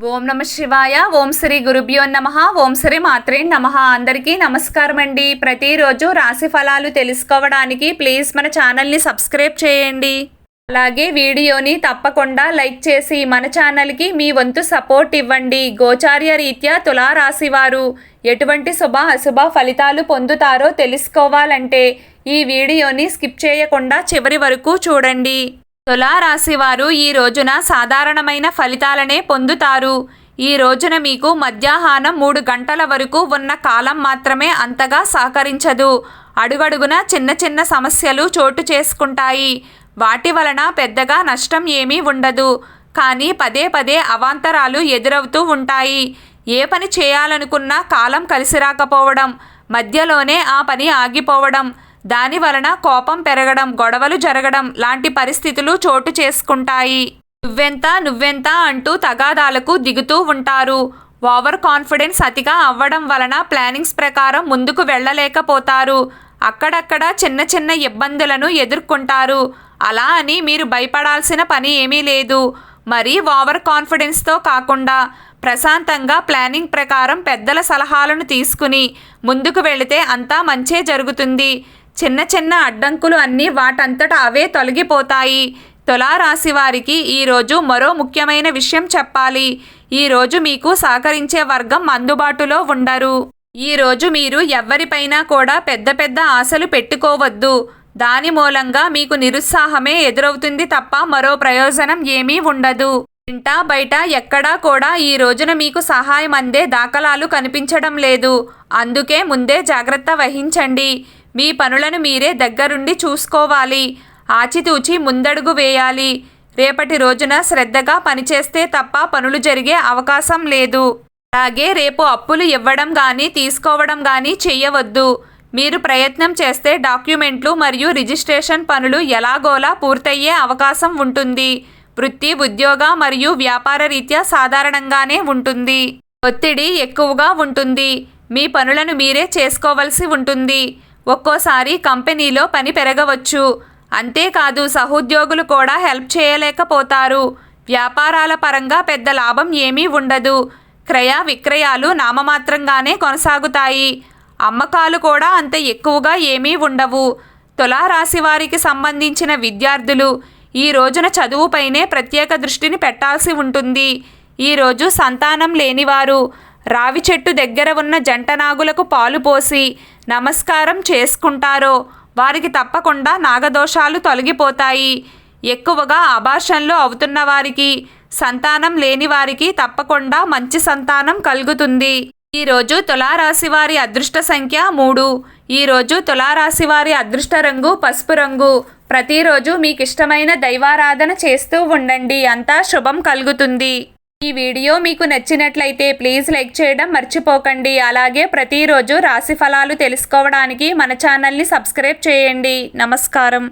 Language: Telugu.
ఓం నమ శివాయ. ఓం శ్రీ గురుభ్యో నమః. ఓం శ్రీ మాత్రే నమః. అందరికీ నమస్కారం అండి. ప్రతిరోజు రాశి ఫలాలు తెలుసుకోవడానికి ప్లీజ్ మన ఛానల్ని సబ్స్క్రైబ్ చేయండి. అలాగే వీడియోని తప్పకుండా లైక్ చేసి మన ఛానల్కి మీ వంతు సపోర్ట్ ఇవ్వండి. గోచార్య రీత్యా తులారాశి వారు ఎటువంటి శుభ అశుభ ఫలితాలు పొందుతారో తెలుసుకోవాలంటే ఈ వీడియోని స్కిప్ చేయకుండా చివరి వరకు చూడండి. తులారాశి వారు ఈ రోజున సాధారణమైన ఫలితాలనే పొందుతారు. ఈ రోజున మీకు మధ్యాహ్నం 3 గంటల వరకు ఉన్న కాలం మాత్రమే అంతగా సహకరించదు. అడుగడుగున చిన్న చిన్న సమస్యలు చోటు చేసుకుంటాయి. వాటి వలన పెద్దగా నష్టం ఏమీ ఉండదు. కానీ పదే పదే అవాంతరాలు ఎదురవుతూ ఉంటాయి. ఏ పని చేయాలనుకున్నా కాలం కలిసి రాకపోవడం, మధ్యలోనే ఆ పని ఆగిపోవడం, దాని వలన కోపం పెరగడం, గొడవలు జరగడం లాంటి పరిస్థితులు చోటు చేసుకుంటాయి. నువ్వెంత అంటూ తగాదాలకు దిగుతూ ఉంటారు. ఓవర్ కాన్ఫిడెన్స్ అతిగా అవ్వడం వలన ప్లానింగ్స్ ప్రకారం ముందుకు వెళ్ళలేకపోతారు. అక్కడక్కడ చిన్న చిన్న ఇబ్బందులను ఎదుర్కొంటారు. అలా అని మీరు భయపడాల్సిన పని ఏమీ లేదు. మరి ఓవర్ కాన్ఫిడెన్స్తో కాకుండా ప్రశాంతంగా ప్లానింగ్ ప్రకారం పెద్దల సలహాలను తీసుకుని ముందుకు వెళితే అంతా మంచే జరుగుతుంది. చిన్న చిన్న అడ్డంకులు అన్నీ వాటంతట అవే తొలగిపోతాయి. తులారాశి వారికి ఈరోజు మరో ముఖ్యమైన విషయం చెప్పాలి. ఈరోజు మీకు సహకరించే వర్గం అందుబాటులో ఉండరు. ఈరోజు మీరు ఎవ్వరిపైనా కూడా పెద్ద పెద్ద ఆశలు పెట్టుకోవద్దు. దాని మూలంగా మీకు నిరుత్సాహమే ఎదురవుతుంది తప్ప మరో ప్రయోజనం ఏమీ ఉండదు. ఇంటా బయట ఎక్కడా కూడా ఈ రోజున మీకు సహాయం అందే దాఖలాలు కనిపించడం లేదు. అందుకే ముందే జాగ్రత్త వహించండి. మీ పనులను మీరే దగ్గరుండి చూసుకోవాలి. ఆచితూచి ముందడుగు వేయాలి. రేపటి రోజున శ్రద్ధగా పనిచేస్తే తప్ప పనులు జరిగే అవకాశం లేదు. అలాగే రేపు అప్పులు ఇవ్వడం కానీ తీసుకోవడం కానీ చెయ్యవద్దు. మీరు ప్రయత్నం చేస్తే డాక్యుమెంట్లు మరియు రిజిస్ట్రేషన్ పనులు ఎలాగోలా పూర్తయ్యే అవకాశం ఉంటుంది. వృత్తి, ఉద్యోగ మరియు వ్యాపార రీత్యా సాధారణంగానే ఉంటుంది. ఒత్తిడి ఎక్కువగా ఉంటుంది. మీ పనులను మీరే చేసుకోవలసి ఉంటుంది. ఒక్కోసారి కంపెనీలో పని పెరగవచ్చు. అంతేకాదు సహోద్యోగులు కూడా హెల్ప్ చేయలేకపోతారు. వ్యాపారాల పరంగా పెద్ద లాభం ఏమీ ఉండదు. క్రయ విక్రయాలు నామమాత్రంగానే కొనసాగుతాయి. అమ్మకాలు కూడా అంత ఎక్కువగా ఏమీ ఉండవు. తులారాశి వారికి సంబంధించిన విద్యార్థులు ఈ రోజున చదువుపైనే ప్రత్యేక దృష్టిని పెట్టాల్సి ఉంటుంది. ఈరోజు సంతానం లేనివారు రావి చెట్టు దగ్గర ఉన్న జంటనాగులకు పాలు పోసి నమస్కారం చేసుకుంటారో వారికి తప్పకుండా నాగదోషాలు తొలగిపోతాయి. ఎక్కువగా అబార్షన్లు అవుతున్న వారికి, సంతానం లేని వారికి తప్పకుండా మంచి సంతానం కలుగుతుంది. ఈరోజు తులారాశి వారి అదృష్ట సంఖ్య 3. ఈరోజు తులారాశి వారి అదృష్ట రంగు పసుపు రంగు. ప్రతిరోజు మీకు ఇష్టమైన దైవారాధన చేస్తూ ఉండండి. అంతా శుభం కలుగుతుంది. ఈ వీడియో మీకు నచ్చినట్లయితే ప్లీజ్ లైక్ చేయడం మర్చిపోకండి. అలాగే ప్రతిరోజు రాశి ఫలాలు తెలుసుకోవడానికి మన ఛానల్ని సబ్స్క్రైబ్ చేయండి. నమస్కారం.